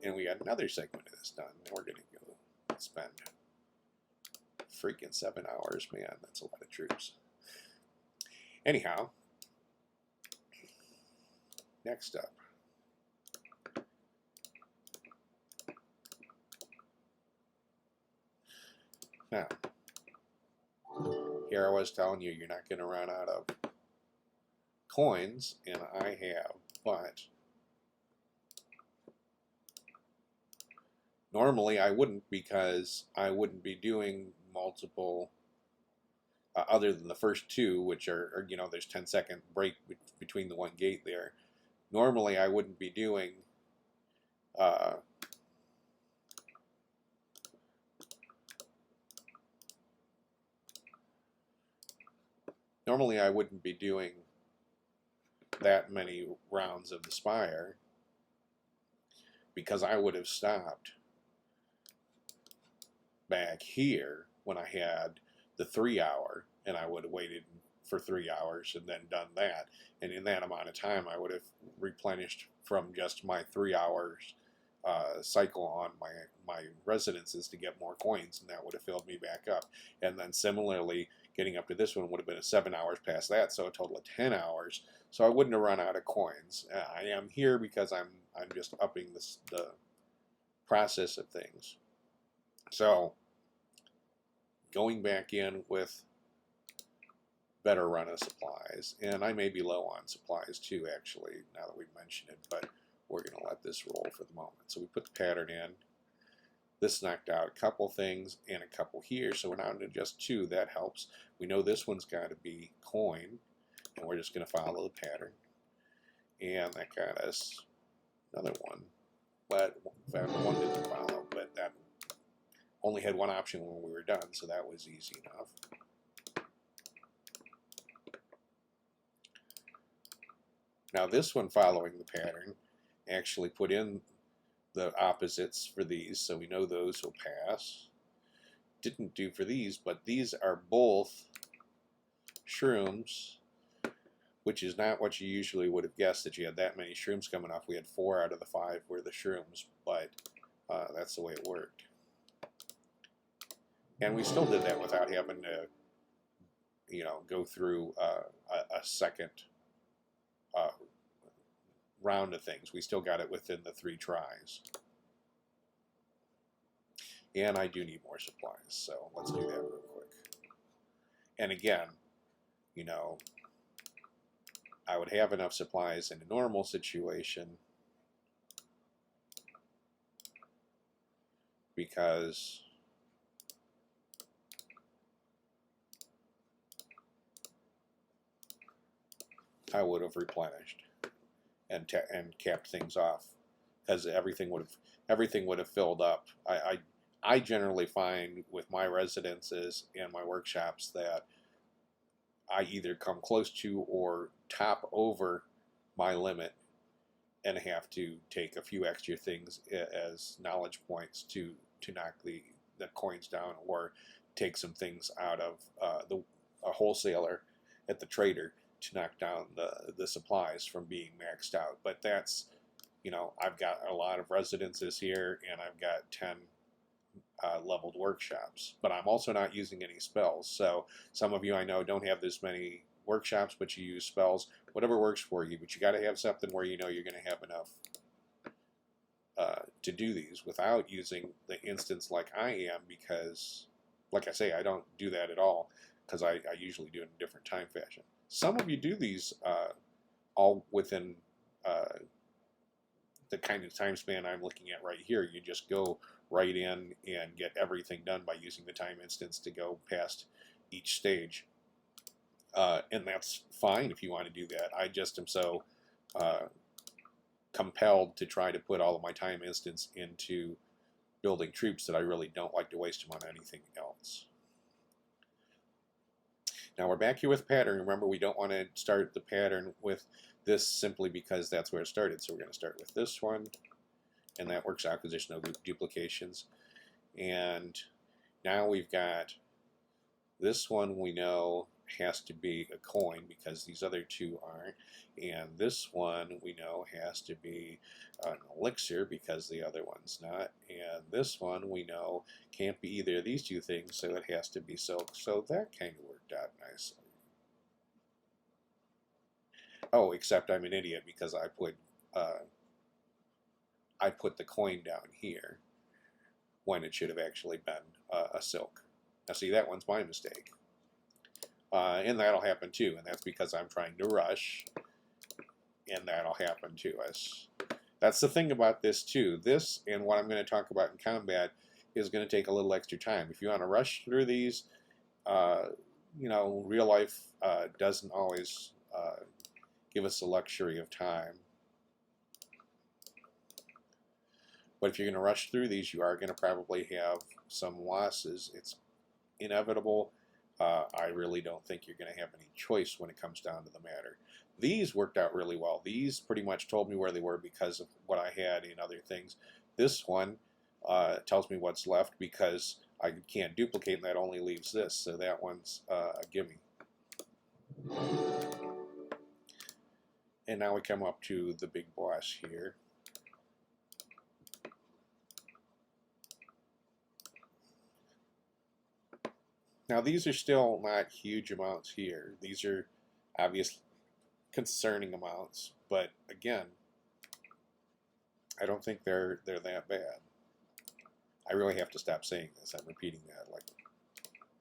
And we got another segment of this done. We're going to go spend freaking 7 hours. Man, that's a lot of troops. Anyhow, next up. Now, here I was telling you, you're not going to run out of coins, and I have, but normally I wouldn't, because I wouldn't be doing multiple, other than the first two, which are, you know, there's 10-second break between the one gate there. Normally I wouldn't be doing that many rounds of the Spire, because I would have stopped back here when I had the 3 hour, and I would have waited for 3 hours and then done that. And in that amount of time, I would have replenished from just my 3 hours cycle on my residences to get more coins, and that would have filled me back up. And then similarly, getting up to this one would have been 7 hours past that, so a total of 10 hours. So I wouldn't have run out of coins. I am here because I'm just upping the process of things. So going back in with better run of supplies, and I may be low on supplies too, actually, now that we've mentioned it, but we're going to let this roll for the moment. So we put the pattern in. This knocked out a couple things and a couple here, so we're down to just 2. That helps. We know this one's got to be coin, and we're just going to follow the pattern. And that got us another one, but one didn't follow, but that only had one option when we were done, so that was easy enough. Now this one, following the pattern, actually put in the opposites for these, so we know those will pass. Didn't do for these, but these are both shrooms, which is not what you usually would have guessed, that you had that many shrooms coming off. We had 4 out of the 5 were the shrooms, but that's the way it worked. And we still did that without having to, you know, go through a second round of things. We still got it within the 3 tries. And I do need more supplies, so let's do that real quick. And again, you know, I would have enough supplies in a normal situation, because I would have replenished and capped things off, because everything would have filled up. I generally find with my residences and my workshops that I either come close to or top over my limit and have to take a few extra things as knowledge points to knock the coins down, or take some things out of a wholesaler at the trader to knock down the supplies from being maxed out. But that's, you know, I've got a lot of residences here, and I've got 10 leveled workshops, but I'm also not using any spells. So some of you I know don't have this many workshops, but you use spells. Whatever works for you, but you got to have something where you know you're going to have enough to do these without using the instance like I am, because, like I say, I don't do that at all, because I usually do it in a different time fashion. Some of you do these all within the kind of time span I'm looking at right here. You just go right in and get everything done by using the time instance to go past each stage. And that's fine if you want to do that. I just am so compelled to try to put all of my time instance into building troops that I really don't like to waste them on anything else. Now we're back here with pattern. Remember, we don't want to start the pattern with this simply because that's where it started. So we're going to start with this one, and that works out because there's no duplications. And now we've got this one, we know has to be a coin because these other two aren't. And this one we know has to be an elixir because the other one's not. And this one we know can't be either of these two things, so it has to be silk. So that kind of worked out nicely. Oh, except I'm an idiot because I put the coin down here when it should have actually been a silk. Now see, that one's my mistake. And that'll happen too, and that's because I'm trying to rush, and that'll happen to us. That's the thing about this too. This and what I'm going to talk about in combat is going to take a little extra time. If you want to rush through these, you know, real life doesn't always give us the luxury of time. But if you're going to rush through these, you are going to probably have some losses. It's inevitable. I really don't think you're going to have any choice when it comes down to the matter. These worked out really well. These pretty much told me where they were because of what I had in other things. This one tells me what's left because I can't duplicate, and that only leaves this. So that one's a gimme. And now we come up to the big boss here. Now these are still not huge amounts here. These are obviously concerning amounts, but again, I don't think they're that bad. I really have to stop saying this. I'm repeating that like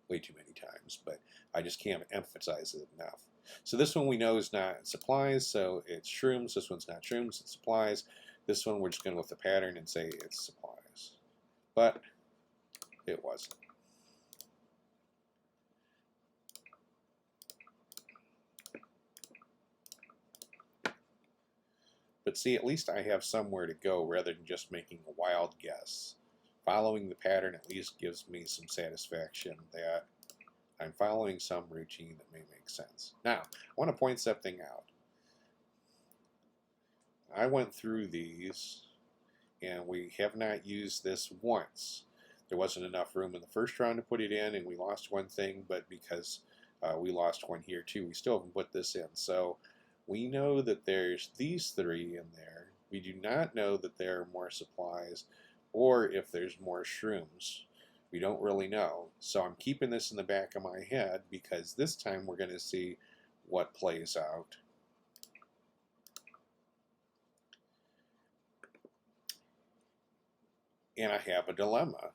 way too many times, but I just can't emphasize it enough. So this one we know is not supplies, so it's shrooms. This one's not shrooms, it's supplies. This one we're just going to go with the pattern and say it's supplies. But it wasn't. But see, at least I have somewhere to go rather than just making a wild guess. Following the pattern at least gives me some satisfaction that I'm following some routine that may make sense. Now, I want to point something out. I went through these, and we have not used this once. There wasn't enough room in the first round to put it in, and we lost one thing, but because we lost one here too, we still haven't put this in. So we know that there's these three in there. We do not know that there are more supplies or if there's more shrooms. We don't really know. So I'm keeping this in the back of my head because this time we're going to see what plays out. And I have a dilemma.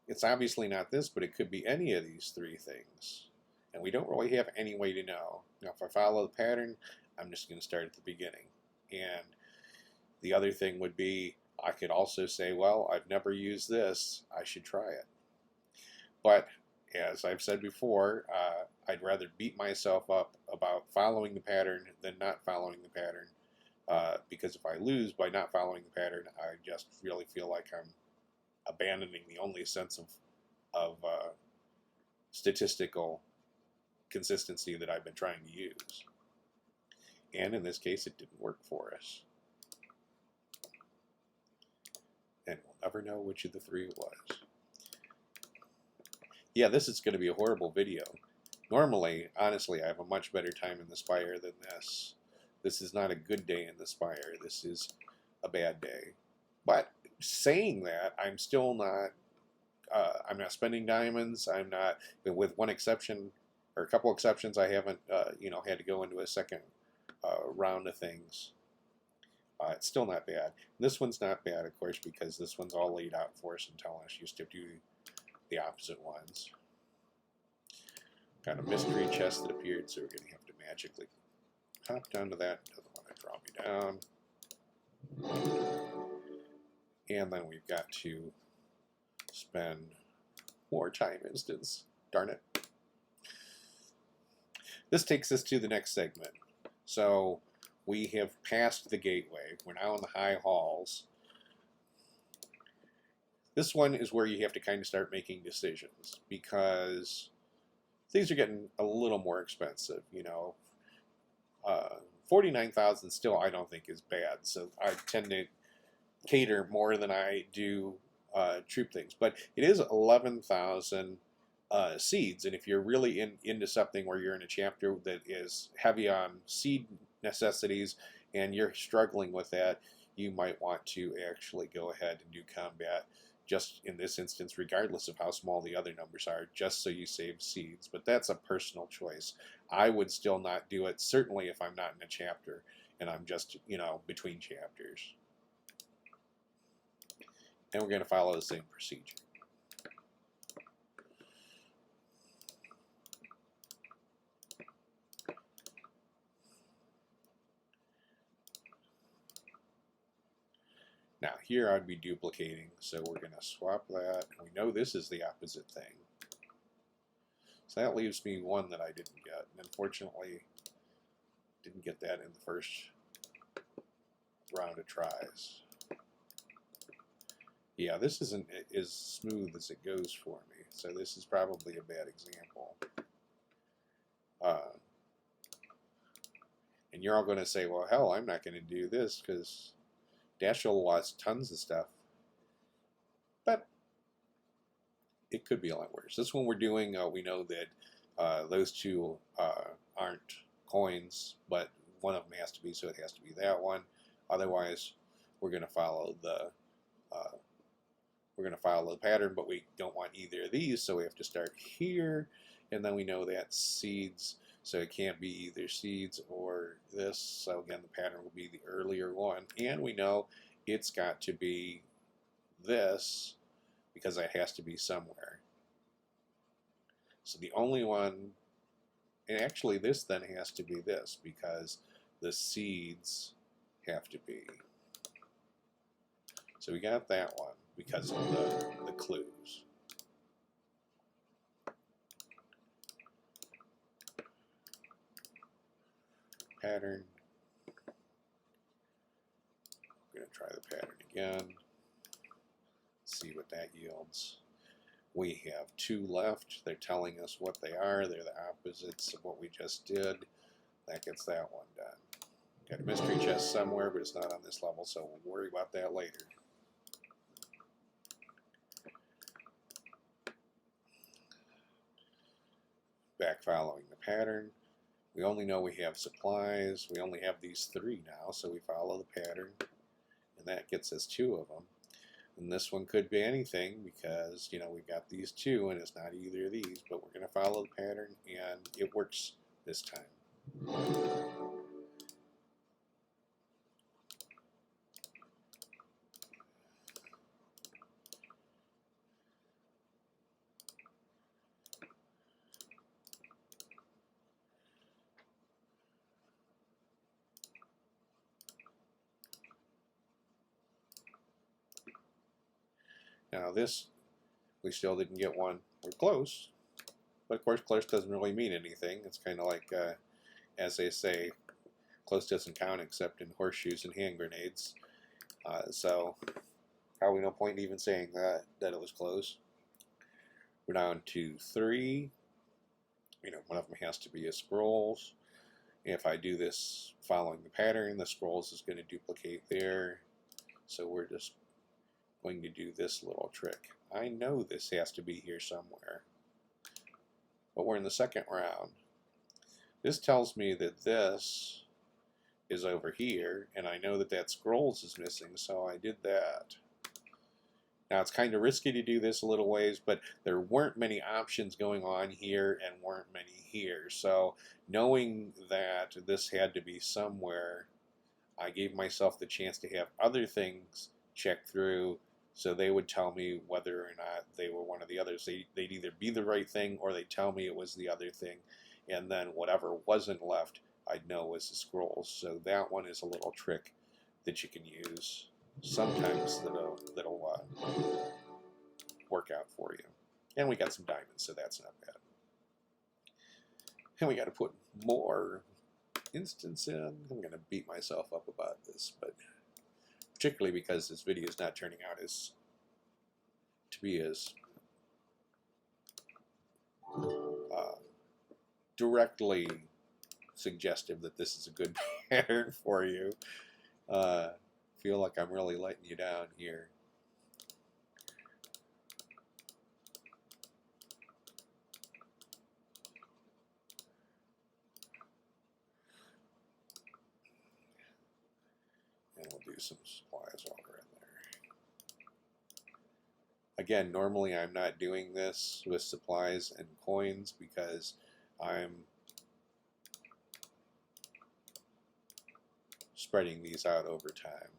It's obviously not this, but it could be any of these three things. And we don't really have any way to know. Now, if I follow the pattern, I'm just going to start at the beginning. And the other thing would be, I could also say, well, I've never used this, I should try it. But, as I've said before, I'd rather beat myself up about following the pattern than not following the pattern. Because if I lose by not following the pattern, I just really feel like I'm abandoning the only sense of statistical consistency that I've been trying to use. And in this case, it didn't work for us. And we'll never know which of the three it was. Yeah, this is going to be a horrible video. Normally, honestly, I have a much better time in the Spire than this. This is not a good day in the Spire. This is a bad day. But saying that, I'm still not, I'm not spending diamonds. I'm not, with one exception, or a couple exceptions, I haven't, you know, had to go into a second round of things. It's still not bad. This one's not bad, of course, because this one's all laid out for us and telling us used to do the opposite ones. Got a mystery chest that appeared, so we're going to have to magically hop down to that. Doesn't want to draw me down. And then we've got to spend more time instance. Darn it. This takes us to the next segment. So we have passed the gateway. We're now in the high halls. This one is where you have to kind of start making decisions because things are getting a little more expensive, you know. 49,000 still I don't think is bad, so I tend to cater more than I do troop things. But it is 11,000 seeds. And if you're really into something where you're in a chapter that is heavy on seed necessities and you're struggling with that, you might want to actually go ahead and do combat, just in this instance, regardless of how small the other numbers are, just so you save seeds. But that's a personal choice. I would still not do it, certainly if I'm not in a chapter and I'm just, you know, between chapters. And we're going to follow the same procedure. Now here I'd be duplicating, so we're going to swap that. And we know this is the opposite thing. So that leaves me one that I didn't get. And unfortunately, didn't get that in the first round of tries. Yeah, this isn't as smooth as it goes for me. So this is probably a bad example. And you're all going to say, well, hell, I'm not going to do this because Dashell lost tons of stuff. But it could be a lot worse. This one we're doing, we know that those two aren't coins, but one of them has to be, so it has to be that one. Otherwise, we're going to follow the pattern, but we don't want either of these, so we have to start here, and then we know that seeds, so it can't be either seeds or this. So again, the pattern will be the earlier one, and we know it's got to be this because it has to be somewhere. So the only one, and actually this then has to be this because the seeds have to be. So we got that one because of the clues. Pattern. We're going to try the pattern again. See what that yields. We have two left. They're telling us what they are. They're the opposites of what we just did. That gets that one done. Got a mystery chest somewhere, but it's not on this level, so we'll worry about that later. Back following the pattern. We only know we have supplies. We only have these three now, so we follow the pattern, and that gets us two of them. And this one could be anything because, you know, we've got these two, and it's not either of these, but we're going to follow the pattern, and it works this time. Now this, we still didn't get one. We're close, but of course close doesn't really mean anything. It's kind of like, as they say, close doesn't count except in horseshoes and hand grenades. So probably no point even saying that it was close. We're down to three. You know, one of them has to be a scrolls. If I do this following the pattern, the scrolls is going to duplicate there. So we're just going to do this little trick. I know this has to be here somewhere, but we're in the second round. This tells me that this is over here, and I know that that scrolls is missing, so I did that. Now it's kind of risky to do this a little ways, but there weren't many options going on here and weren't many here. So knowing that this had to be somewhere, I gave myself the chance to have other things checked through, so they would tell me whether or not they were one of the others. They'd either be the right thing or they'd tell me it was the other thing. And then whatever wasn't left, I'd know was the scrolls. So that one is a little trick that you can use sometimes that'll work out for you. And we got some diamonds, so that's not bad. And we got to put more instants in. I'm going to beat myself up about this, but particularly because this video is not turning out as directly suggestive that this is a good pattern for you. Feel like I'm really letting you down here. some supplies while we're in there. Again, normally I'm not doing this with supplies and coins because I'm spreading these out over time.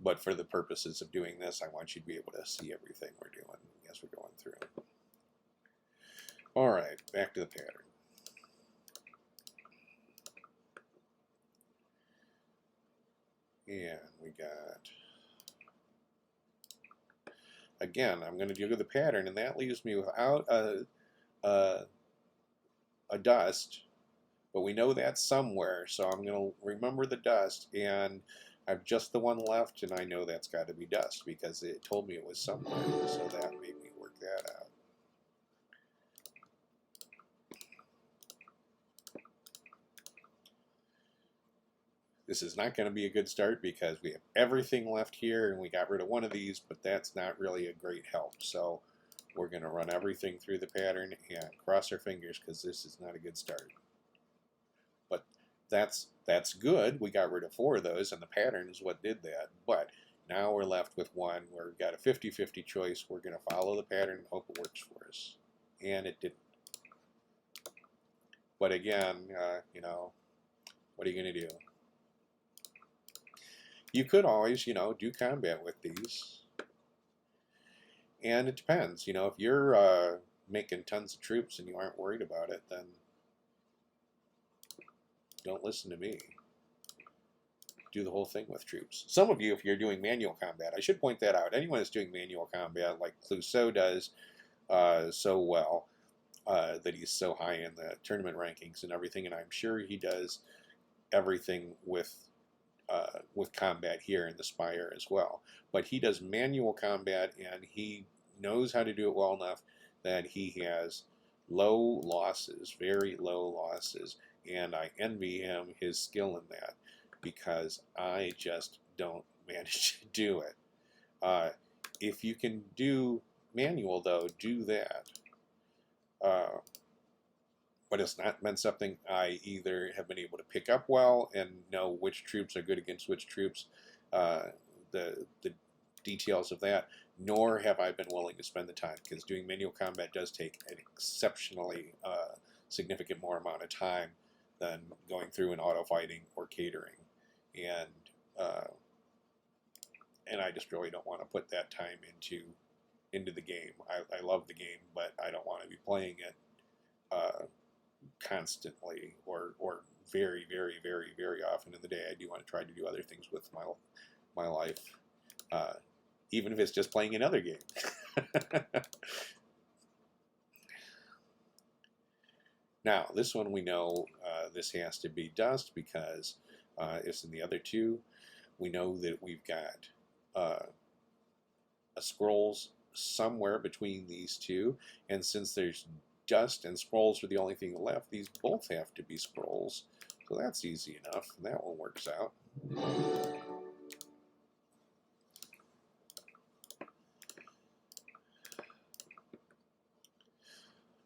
But for the purposes of doing this, I want you to be able to see everything we're doing as we're going through. All right, back to the pattern. And we got, again, I'm going to do the pattern, and that leaves me without a dust, but we know that's somewhere, so I'm going to remember the dust, and I've just the one left, and I know that's got to be dust because it told me it was somewhere, so that made me work that out. This is not going to be a good start because we have everything left here, and we got rid of one of these, but that's not really a great help. So we're going to run everything through the pattern and cross our fingers because this is not a good start. But that's good. We got rid of 4 of those, and the pattern is what did that. But now we're left with one where we've got a 50-50 choice. We're going to follow the pattern and hope it works for us. And it didn't. But again, you know, what are you going to do? You could always, you know, do combat with these. And it depends. You know, if you're making tons of troops and you aren't worried about it, then don't listen to me. Do the whole thing with troops. Some of you, if you're doing manual combat, I should point that out. Anyone that's doing manual combat, like Clouseau does so well, that he's so high in the tournament rankings and everything, and I'm sure he does everything with combat here in the Spire as well. But he does manual combat, and he knows how to do it well enough that he has low losses, very low losses, and I envy him his skill in that because I just don't manage to do it. If you can do manual, though, do that. But it's not been something I either have been able to pick up well and know which troops are good against which troops, the details of that, nor have I been willing to spend the time, because doing manual combat does take an exceptionally significant more amount of time than going through an auto fighting or catering, and I just really don't want to put that time into the game. I love the game, but I don't want to be playing it constantly or very, very, very, very often in the day. I do want to try to do other things with my life, even if it's just playing another game. Now, this one we know this has to be dust because it's in the other two. We know that we've got a scrolls somewhere between these two, and since there's dust and scrolls are the only thing left, these both have to be scrolls. So that's easy enough, and that one works out.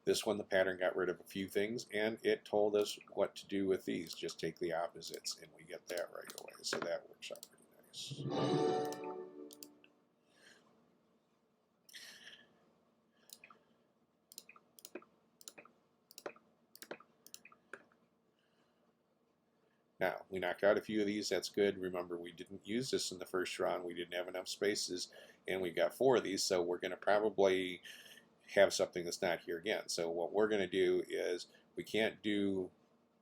This one, the pattern got rid of a few things, and it told us what to do with these. Just take the opposites, and we get that right away. So that works out pretty nice. Now, we knocked out a few of these. That's good. Remember, we didn't use this in the first round. We didn't have enough spaces, and we got 4 of these, so we're going to probably have something that's not here again. So what we're going to do is we can't do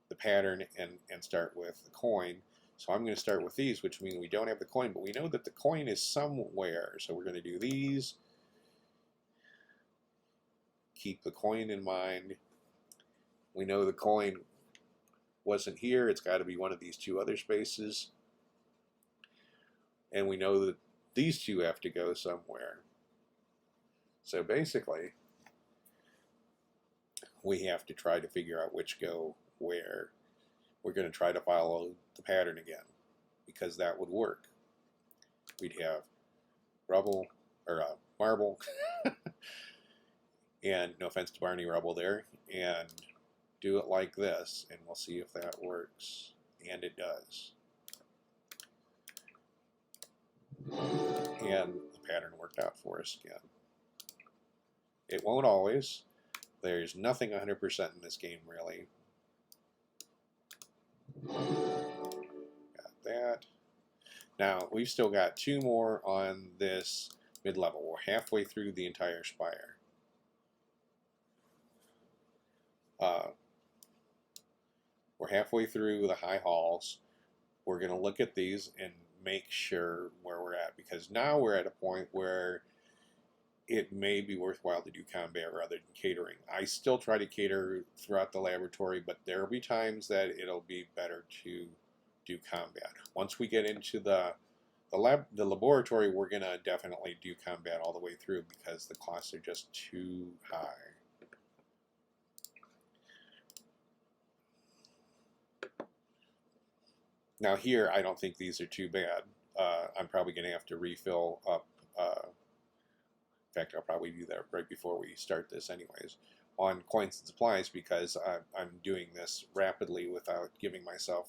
the pattern and start with the coin. So I'm going to start with these, which means we don't have the coin, but we know that the coin is somewhere. So we're going to do these. Keep the coin in mind. We know the coin wasn't here. It's got to be one of these 2 other spaces. And we know that these 2 have to go somewhere. So basically, we have to try to figure out which go where. We're going to try to follow the pattern again, because that would work. We'd have rubble, or marble, and no offense to Barney Rubble there, and do it like this, and we'll see if that works. And it does. And the pattern worked out for us again. It won't always. There's nothing 100% in this game, really. Got that. Now, we've still got 2 more on this mid-level. We're halfway through the entire Spire. We're halfway through the high halls. We're going to look at these and make sure where we're at, because now we're at a point where it may be worthwhile to do combat rather than catering. I still try to cater throughout the laboratory, but there will be times that it'll be better to do combat. Once we get into the laboratory, we're going to definitely do combat all the way through because the costs are just too high. Now here, I don't think these are too bad. I'm probably going to have to refill up. In fact, I'll probably do that right before we start this anyways, on coins and supplies, because I'm doing this rapidly without giving myself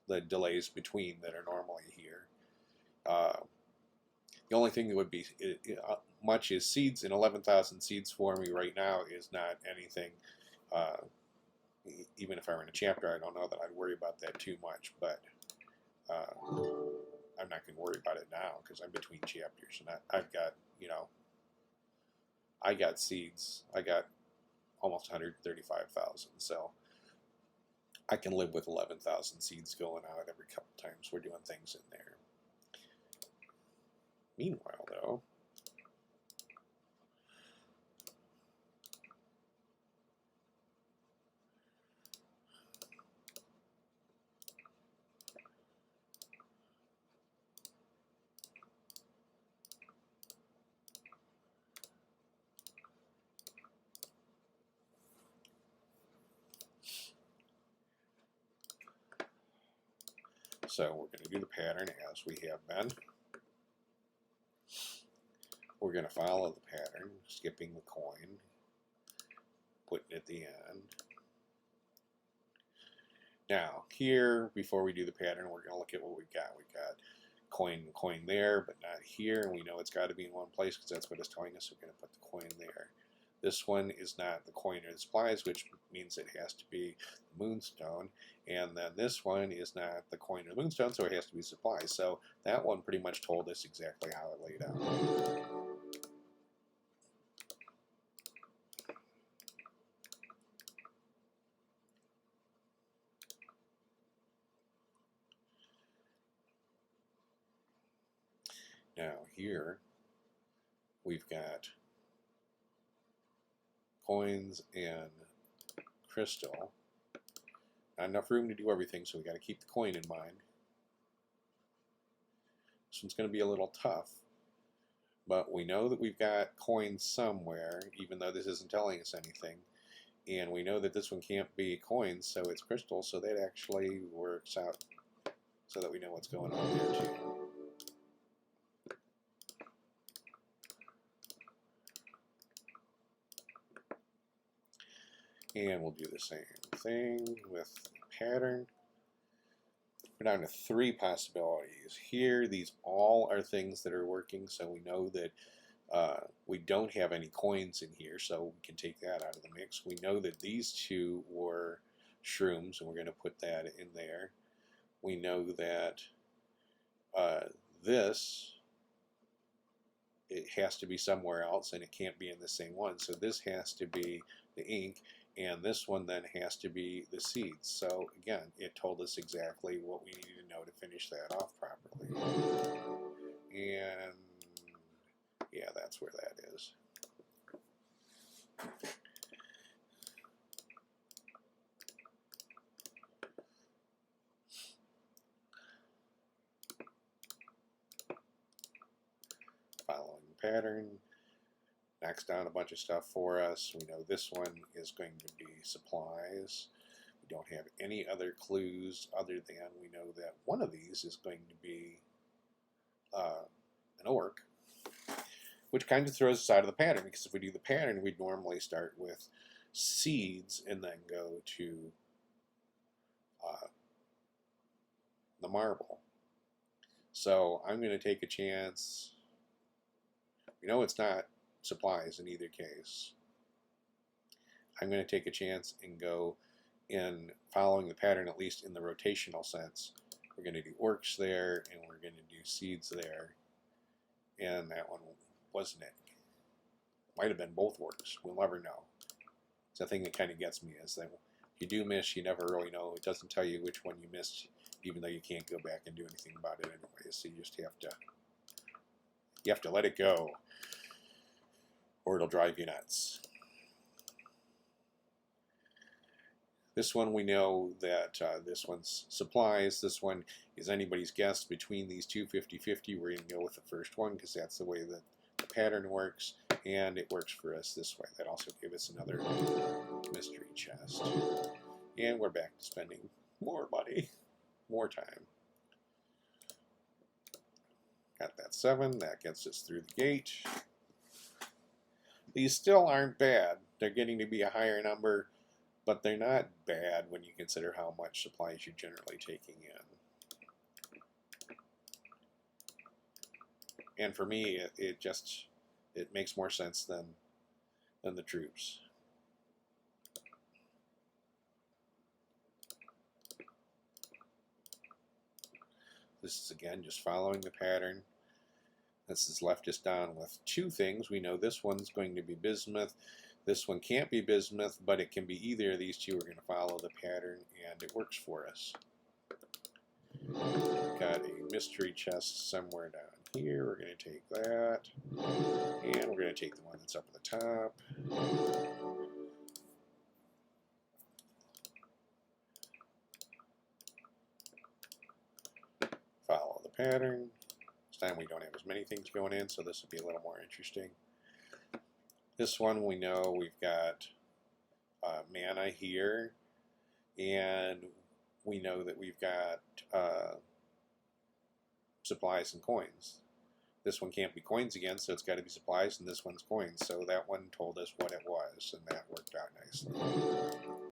the delays between that are normally here. The only thing that would be much is seeds, and 11,000 seeds for me right now is not anything. Even if I were in a chapter, I don't know that I'd worry about that too much, but I'm not going to worry about it now because I'm between chapters, and I've got, you know, I got seeds. I got almost 135,000, so I can live with 11,000 seeds going out every couple times we're doing things in there. Meanwhile, though, so we're going to do the pattern as we have been. We're going to follow the pattern, skipping the coin, putting it at the end. Now, here, before we do the pattern, we're going to look at what we've got. We've got coin there, but not here, and we know it's got to be in one place because that's what it's telling us. We're going to put the coin there. This one is not the coin or the supplies, which means it has to be the moonstone. And then this one is not the coin or the moonstone, so it has to be supplies. So that one pretty much told us exactly how it laid out. Now here we've got coins and crystal. Not enough room to do everything, so we got to keep the coin in mind. This one's going to be a little tough, but we know that we've got coins somewhere, even though this isn't telling us anything. And we know that this one can't be coins, so it's crystal, so that actually works out so that we know what's going on there too. And we'll do the same thing with the pattern. We're down to 3 possibilities. Here, these all are things that are working, so we know that we don't have any coins in here, so we can take that out of the mix. We know that these 2 were shrooms, and we're going to put that in there. We know that this, it has to be somewhere else, and it can't be in the same one. So this has to be the ink, and this one then has to be the seeds. So again, it told us exactly what we needed to know to finish that off properly. And yeah, that's where that is. Following the pattern. Knocks down a bunch of stuff for us. We know this one is going to be supplies. We don't have any other clues other than we know that one of these is going to be an orc, which kind of throws us out of the pattern, because if we do the pattern, we'd normally start with seeds and then go to the marble. So I'm going to take a chance. You know, it's not supplies in either case. I'm going to take a chance and go in following the pattern, at least in the rotational sense. We're going to do orcs there, and we're going to do seeds there. And that one wasn't it. Might have been both orcs. We'll never know. It's the thing that kind of gets me is that if you do miss, you never really know. It doesn't tell you which one you missed, even though you can't go back and do anything about it anyway. So you just have to let it go, or it'll drive you nuts. This one we know that this one's supplies. This one is anybody's guess between these two 50-50. We're going to go with the first one because that's the way that the pattern works, and it works for us this way. That also gave us another mystery chest. And we're back to spending more money, more time. Got that 7. That gets us through the gate. These still aren't bad. They're getting to be a higher number, but they're not bad when you consider how much supplies you're generally taking in. And for me, it makes more sense than the troops. This is again just following the pattern. This has left us down with 2 things. We know this one's going to be bismuth. This one can't be bismuth, but it can be either of these 2. We're going to follow the pattern, and it works for us. Got a mystery chest somewhere down here. We're going to take that, and we're going to take the one that's up at the top. Follow the pattern. This time we don't have as many things going in, so this will be a little more interesting. This one we know we've got mana here, and we know that we've got supplies and coins. This one can't be coins again, so it's got to be supplies, and this one's coins. So that one told us what it was, and that worked out nicely.